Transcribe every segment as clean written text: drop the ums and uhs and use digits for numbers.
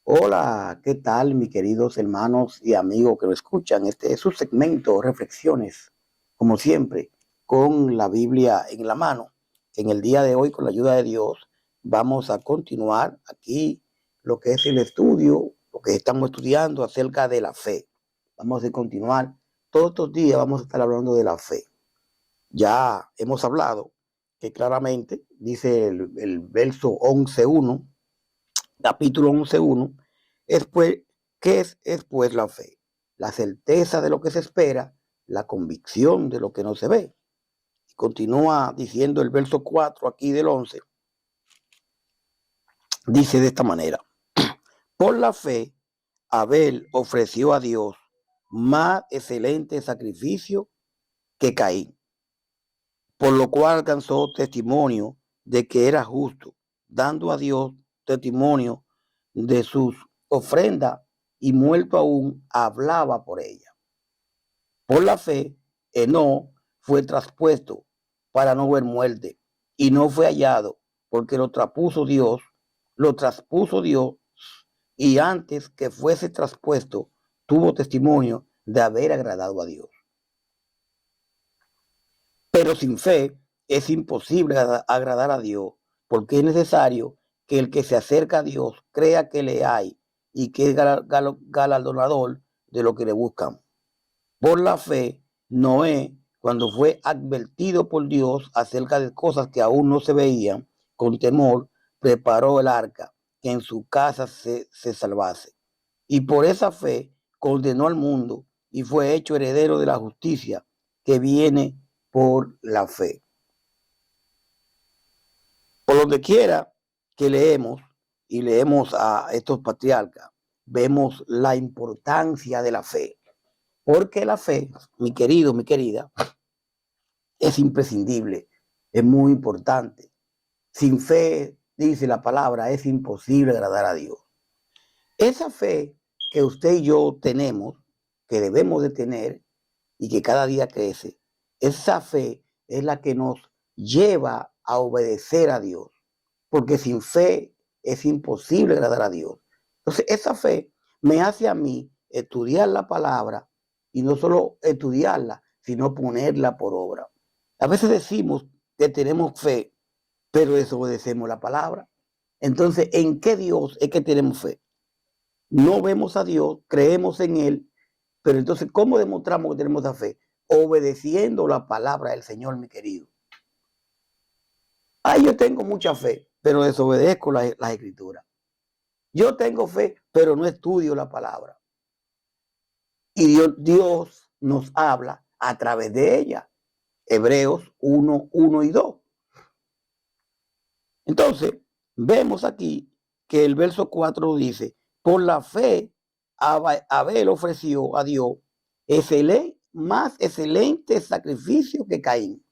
Hola, ¿qué tal, mis queridos hermanos y amigos que lo escuchan? Este es su segmento, Reflexiones, como siempre, con la Biblia en la mano. En el día de hoy, con la ayuda de Dios, vamos a continuar aquí lo que es el estudio, lo que estamos estudiando acerca de la fe. Vamos a continuar. Todos estos días vamos a estar hablando de la fe. Ya hemos hablado que claramente dice el verso 11.1, capítulo 11.1, es pues, ¿qué es pues la fe? La certeza de lo que se espera, la convicción de lo que no se ve. Continúa diciendo el verso 4 aquí del 11, dice de esta manera: por la fe, Abel ofreció a Dios más excelente sacrificio que Caín, por lo cual alcanzó testimonio de que era justo, dando a Dios testimonio de sus ofrendas, y muerto aún hablaba por ella. Por la fe, Enoc fue traspuesto para no ver muerte, y no fue hallado, porque lo traspuso Dios, y antes que fuese traspuesto, tuvo testimonio de haber agradado a Dios. Pero sin fe es imposible agradar a Dios, porque es necesario que el que se acerca a Dios crea que le hay y que es galardonador de lo que le buscan. Por la fe, Noé, cuando fue advertido por Dios acerca de cosas que aún no se veían, con temor preparó el arca, que en su casa se salvase. Y por esa fe condenó al mundo y fue hecho heredero de la justicia que viene por la fe. Por donde quiera que leemos y leemos a estos patriarcas, vemos la importancia de la fe. Porque la fe, mi querido, mi querida, es imprescindible, es muy importante. Sin fe, dice la palabra, es imposible agradar a Dios. Esa fe que usted y yo tenemos, que debemos de tener y que cada día crece, esa fe es la que nos lleva a obedecer a Dios, porque sin fe es imposible agradar a Dios. Entonces, esa fe me hace a mí estudiar la palabra, y no solo estudiarla, sino ponerla por obra. A veces decimos que tenemos fe, pero desobedecemos la palabra. Entonces, ¿en qué Dios es que tenemos fe? No vemos a Dios, creemos en Él, pero entonces, ¿cómo demostramos que tenemos la fe? Obedeciendo la palabra del Señor, mi querido. Yo tengo mucha fe, pero desobedezco las escrituras. Yo tengo fe, pero no estudio la palabra. Y Dios nos habla a través de ella. Hebreos 1:1 y 2. Entonces, vemos aquí que el verso 4 dice: por la fe, Abel ofreció a Dios más excelente sacrificio que Caín.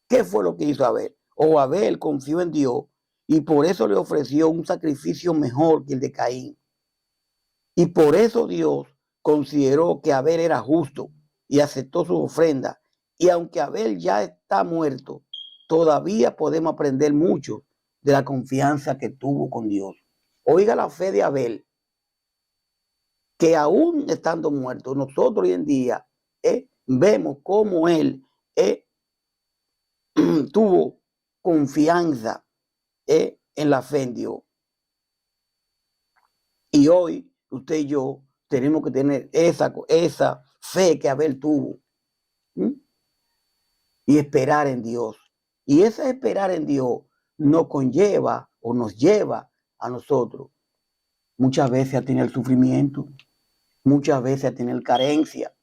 ¿Qué fue lo que hizo Abel? Abel confió en Dios y por eso le ofreció un sacrificio mejor que el de Caín. Y por eso Dios consideró que Abel era justo y aceptó su ofrenda. Y aunque Abel ya está muerto, todavía podemos aprender mucho de la confianza que tuvo con Dios. Oiga la fe de Abel, que aún estando muerto, nosotros hoy en día vemos cómo él tuvo confianza en la fe en Dios. Y hoy usted y yo tenemos que tener esa fe que Abel tuvo, y esperar en Dios. Y ese esperar en Dios nos conlleva o nos lleva a nosotros muchas veces a tener sufrimiento, muchas veces a tener carencia,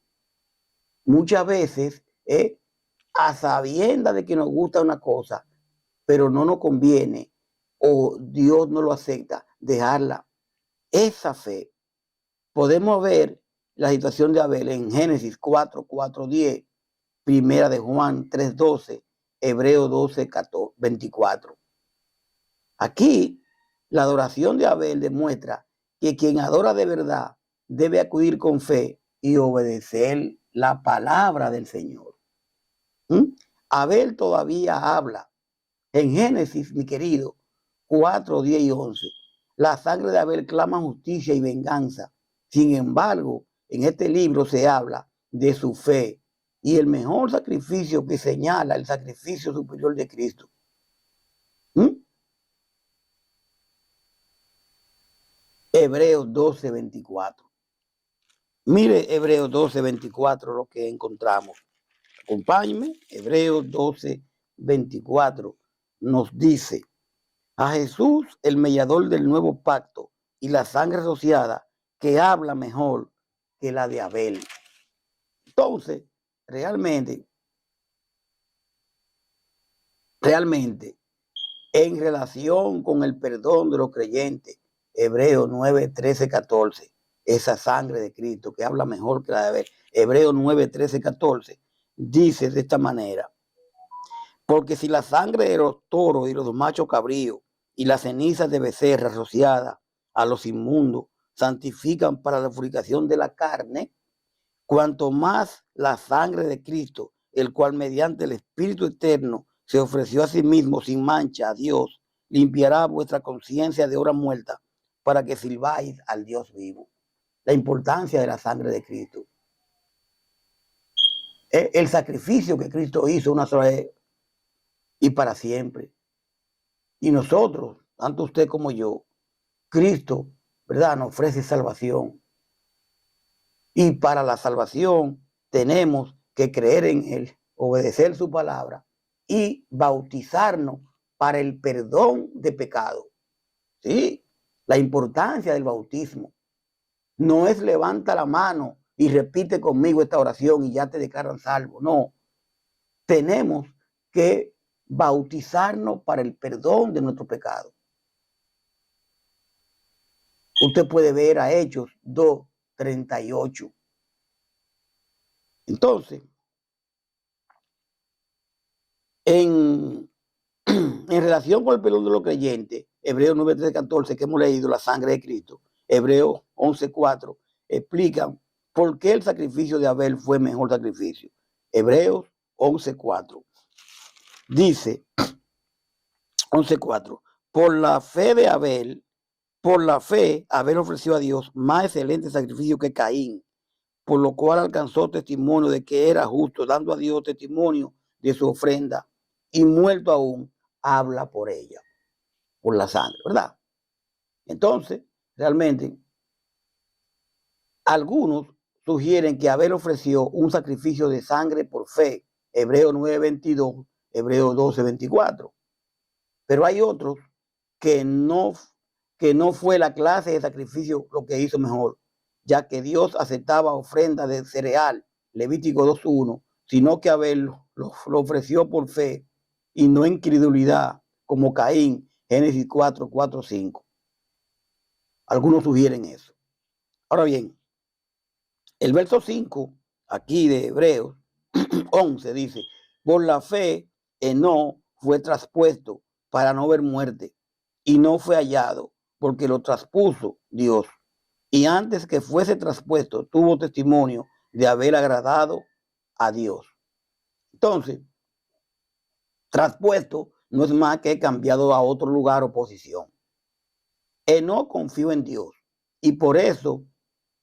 muchas veces a sabiendas de que nos gusta una cosa, pero no nos conviene o Dios no lo acepta, dejarla. Esa fe. Podemos ver la situación de Abel en Génesis 4:10, Primera de Juan 3:12, Hebreos 12:24. Aquí, la adoración de Abel demuestra que quien adora de verdad debe acudir con fe y obedecer la palabra del Señor. Abel todavía habla. En Génesis, mi querido, 4:10 y 11. La sangre de Abel clama justicia y venganza. Sin embargo, en este libro se habla de su fe y el mejor sacrificio que señala el sacrificio superior de Cristo. Hebreos 12:24. Mire Hebreos 12:24 lo que encontramos. Acompáñenme. Hebreos 12:24 nos dice: a Jesús, el mediador del nuevo pacto, y la sangre rociada, que habla mejor que la de Abel. Entonces, realmente, en relación con el perdón de los creyentes, Hebreos 9, 13, 14, esa sangre de Cristo que habla mejor que la de Abel. Hebreos 9, 13, 14, dice de esta manera: porque si la sangre de los toros y los machos cabríos y las cenizas de becerras rociadas a los inmundos santifican para la purificación de la carne, cuanto más la sangre de Cristo, el cual mediante el Espíritu eterno se ofreció a sí mismo sin mancha a Dios, limpiará vuestra conciencia de obra muerta para que sirváis al Dios vivo. La importancia de la sangre de Cristo. El sacrificio que Cristo hizo una sola vez y para siempre. Y nosotros, tanto usted como yo, Cristo, ¿verdad?, nos ofrece salvación. Y para la salvación tenemos que creer en Él, obedecer su palabra y bautizarnos para el perdón de pecado. Sí, la importancia del bautismo. No es levanta la mano y repite conmigo esta oración y ya te declaran salvo. No, tenemos que bautizarnos para el perdón de nuestro pecado. Usted puede ver a Hechos 2:38. Entonces, en relación con el perdón de los creyentes, Hebreos 9, 13, 14, que hemos leído, la sangre de Cristo, Hebreos 11:4, explican por qué el sacrificio de Abel fue mejor sacrificio. Hebreos 11:4 dice, 11:4, por la fe de Abel, Abel ofreció a Dios más excelente sacrificio que Caín, por lo cual alcanzó testimonio de que era justo, dando a Dios testimonio de su ofrenda, y muerto aún, habla por ella, por la sangre, ¿verdad? Entonces, realmente, algunos sugieren que Abel ofreció un sacrificio de sangre por fe, Hebreos 9:22, Hebreos 12:24. Pero hay otros que no fue la clase de sacrificio lo que hizo mejor, ya que Dios aceptaba ofrenda de cereal, Levítico 2:1, sino que Abel lo ofreció por fe y no incredulidad, como Caín, Génesis 4, 5. Algunos sugieren eso. Ahora bien, el verso 5, aquí de Hebreos 11, dice: por la fe, Enoc fue traspuesto para no ver muerte, y no fue hallado, porque lo traspuso Dios. Y antes que fuese traspuesto, tuvo testimonio de haber agradado a Dios. Entonces, traspuesto no es más que cambiado a otro lugar o posición. Enoc confió en Dios, y por eso,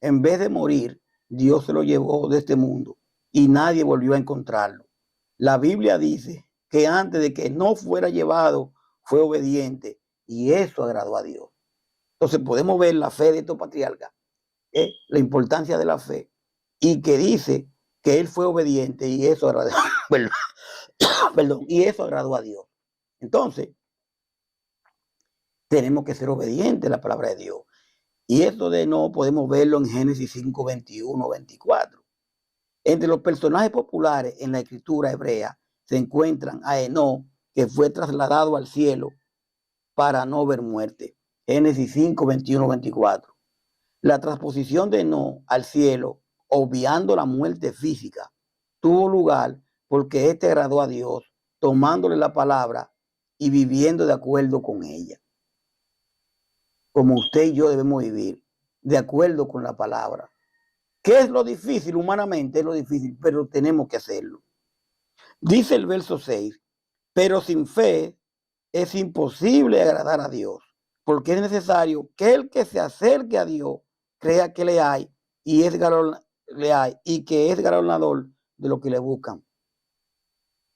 en vez de morir, Dios se lo llevó de este mundo, y nadie volvió a encontrarlo. La Biblia dice que antes de que no fuera llevado, fue obediente, y eso agradó a Dios. Entonces podemos ver la fe de estos patriarcas, la importancia de la fe, y que dice que él fue obediente y eso agradó, perdón, y eso agradó a Dios. Entonces, tenemos que ser obedientes a la palabra de Dios. Y esto de no podemos verlo en Génesis 5, 21, 24. Entre los personajes populares en la escritura hebrea se encuentran a Enoc, que fue trasladado al cielo para no ver muerte. Génesis 5, 21, 24. La transposición de Enoc al cielo, obviando la muerte física, tuvo lugar porque éste agradó a Dios, tomándole la palabra y viviendo de acuerdo con ella. Como usted y yo debemos vivir, de acuerdo con la palabra. ¿Qué es lo difícil? Humanamente es lo difícil, pero tenemos que hacerlo. Dice el verso 6, pero sin fe es imposible agradar a Dios, porque es necesario que el que se acerque a Dios crea que le hay y que es galardonador de lo que le buscan.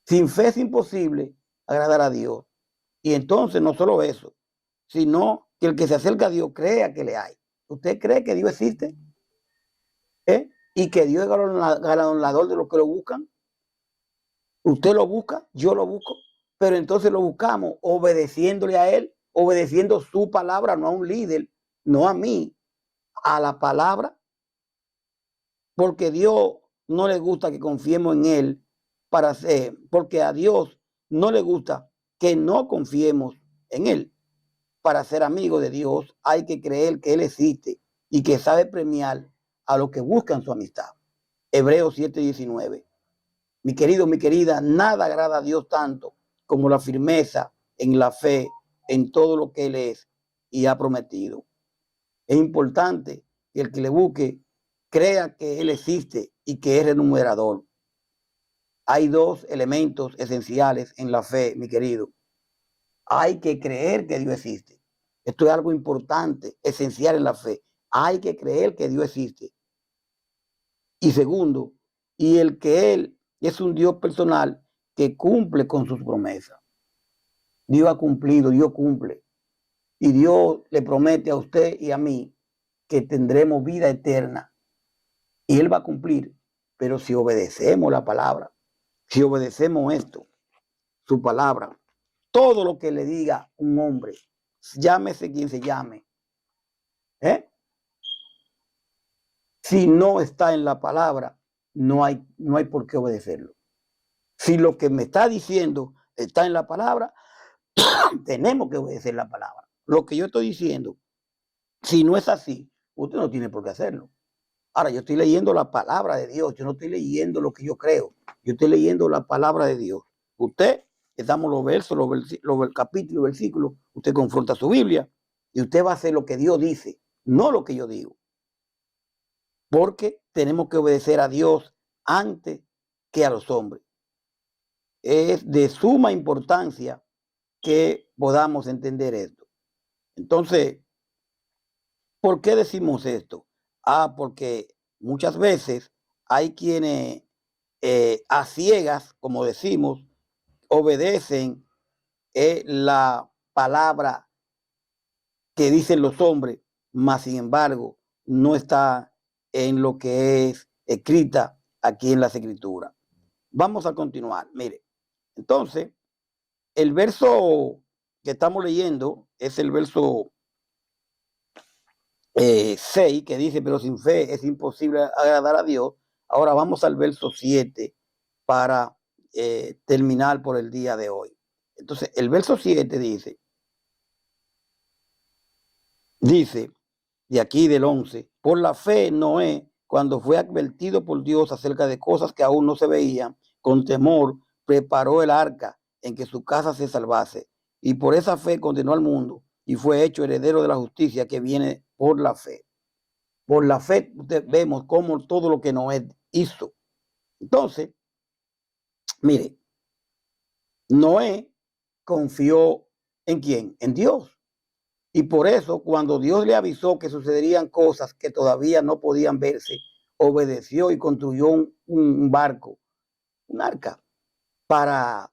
Sin fe es imposible agradar a Dios. Y entonces no solo eso, sino que el que se acerca a Dios crea que le hay. ¿Usted cree que Dios existe? Y que Dios es galardonador de los que lo buscan. Usted lo busca, yo lo busco, pero entonces lo buscamos obedeciéndole a Él, obedeciendo su palabra, no a un líder, no a mí, a la palabra, porque Dios no le gusta que confiemos en Él porque a Dios no le gusta que no confiemos en Él. Para ser amigo de Dios hay que creer que Él existe y que sabe premiar a los que buscan su amistad. Hebreos 7:19. Mi querido, mi querida, nada agrada a Dios tanto como la firmeza en la fe en todo lo que Él es y ha prometido. Es importante que el que le busque crea que Él existe y que es remunerador. Hay dos elementos esenciales en la fe, mi querido. Hay que creer que Dios existe. Esto es algo importante, esencial en la fe. Hay que creer que Dios existe. Y segundo, y el que Él es un Dios personal que cumple con sus promesas. Dios ha cumplido, Dios cumple. Y Dios le promete a usted y a mí que tendremos vida eterna. Y Él va a cumplir, pero si obedecemos la palabra, si obedecemos esto, su palabra, todo lo que le diga un hombre, llámese quien se llame, si no está en la palabra, no hay por qué obedecerlo. Si lo que me está diciendo está en la palabra, tenemos que obedecer la palabra. Lo que yo estoy diciendo, si no es así, usted no tiene por qué hacerlo. Ahora, yo estoy leyendo la palabra de Dios, yo no estoy leyendo lo que yo creo, yo estoy leyendo la palabra de Dios. Usted, le damos los versos, los capítulos, versículos, usted confronta su Biblia y usted va a hacer lo que Dios dice, no lo que yo digo. Porque tenemos que obedecer a Dios antes que a los hombres. Es de suma importancia que podamos entender esto. Entonces, ¿por qué decimos esto? Porque muchas veces hay quienes a ciegas, como decimos, obedecen la palabra que dicen los hombres, mas sin embargo no está en lo que es escrita aquí en las escrituras. Vamos a continuar. Mire, entonces, el verso que estamos leyendo es el verso 6, que dice, pero sin fe es imposible agradar a Dios. Ahora vamos al verso 7 para terminar por el día de hoy. Entonces, el verso 7 dice, de aquí del 11, por la fe Noé, cuando fue advertido por Dios acerca de cosas que aún no se veían, con temor preparó el arca en que su casa se salvase. Y por esa fe condenó al mundo y fue hecho heredero de la justicia que viene por la fe. Por la fe vemos cómo todo lo que Noé hizo. Entonces, mire, Noé confió ¿en quién? En Dios. Y por eso, cuando Dios le avisó que sucederían cosas que todavía no podían verse, obedeció y construyó un barco, un arca, para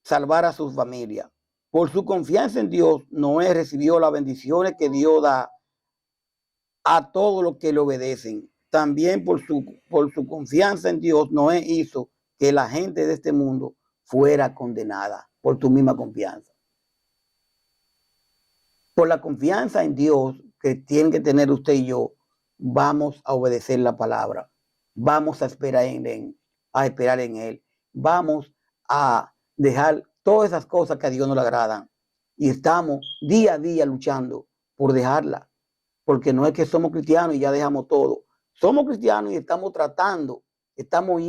salvar a su familia. Por su confianza en Dios, Noé recibió las bendiciones que Dios da a todos los que le obedecen. También por su confianza en Dios, Noé hizo que la gente de este mundo fuera condenada por tu misma confianza. Por la confianza en Dios que tienen que tener usted y yo, vamos a obedecer la palabra. Vamos a esperar en Él. Vamos a dejar todas esas cosas que a Dios no le agradan. Y estamos día a día luchando por dejarla. Porque no es que somos cristianos y ya dejamos todo. Somos cristianos y estamos tratando, estamos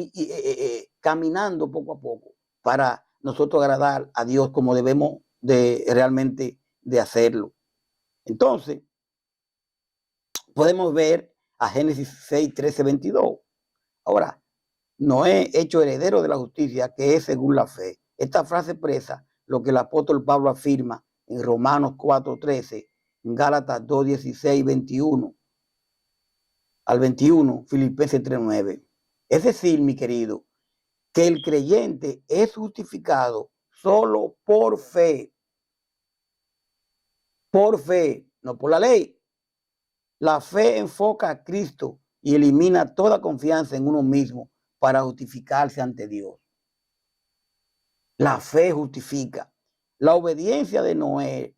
caminando poco a poco para nosotros agradar a Dios como debemos de realmente de hacerlo. Entonces, podemos ver a Génesis 6, 13, 22. Ahora, Noé hecho heredero de la justicia, que es según la fe. Esta frase expresa lo que el apóstol Pablo afirma en Romanos 4:13, en Gálatas 2:16, 21 al 21, Filipenses 3:9. Es decir, mi querido, que el creyente es justificado solo por fe, no por la ley. La fe enfoca a Cristo y elimina toda confianza en uno mismo para justificarse ante Dios. La fe justifica. La obediencia de Noé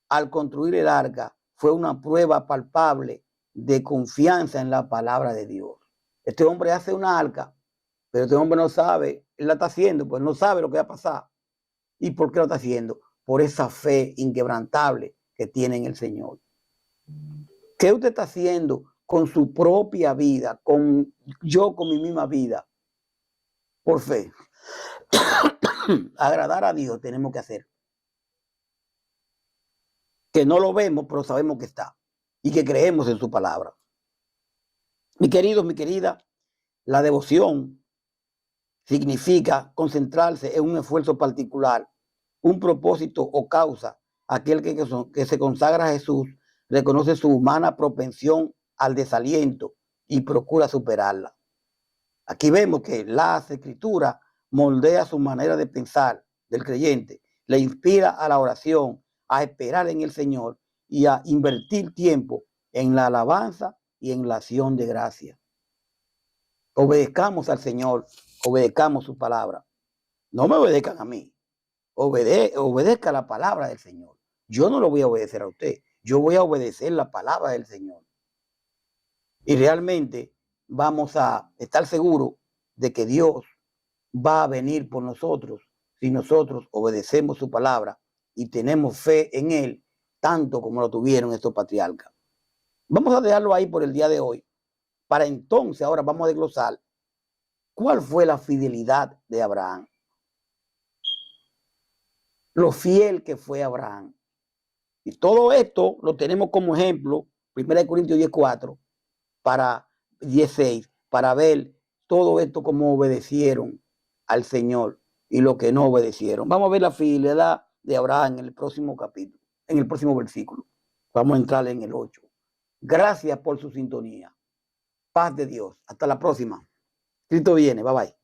al construir el arca fue una prueba palpable de confianza en la palabra de Dios. Este hombre hace una arca, pero este hombre no sabe, él la está haciendo, pues no sabe lo que va a pasar. ¿Y por qué lo está haciendo? Por esa fe inquebrantable que tiene en el Señor. ¿Qué usted está haciendo con su propia vida, con mi misma vida? Por fe. Agradar a Dios tenemos que hacer. Que no lo vemos, pero sabemos que está. Y que creemos en su palabra. Mi querido, mi querida, la devoción significa concentrarse en un esfuerzo particular, un propósito o causa. Aquel que se consagra a Jesús reconoce su humana propensión al desaliento y procura superarla. Aquí vemos que las escrituras moldea su manera de pensar del creyente, le inspira a la oración, a esperar en el Señor y a invertir tiempo en la alabanza y en la acción de gracia. Obedezcamos al Señor, obedezcamos su palabra. No me obedezcan a mí, obedezca la palabra del Señor. Yo no lo voy a obedecer a usted, yo voy a obedecer la palabra del Señor. Y realmente vamos a estar seguros de que Dios va a venir por nosotros si nosotros obedecemos su palabra y tenemos fe en Él, tanto como lo tuvieron estos patriarcas. Vamos a dejarlo ahí por el día de hoy. Para entonces, ahora vamos a desglosar cuál fue la fidelidad de Abraham. Lo fiel que fue Abraham. Y todo esto lo tenemos como ejemplo, 1 Corintios 10:4, para 16, para ver todo esto cómo obedecieron al Señor y lo que no obedecieron. Vamos a ver la fidelidad de Abraham en el próximo capítulo, en el próximo versículo. Vamos a entrar en el 8. Gracias por su sintonía. Paz de Dios. Hasta la próxima. Cristo viene. Bye bye.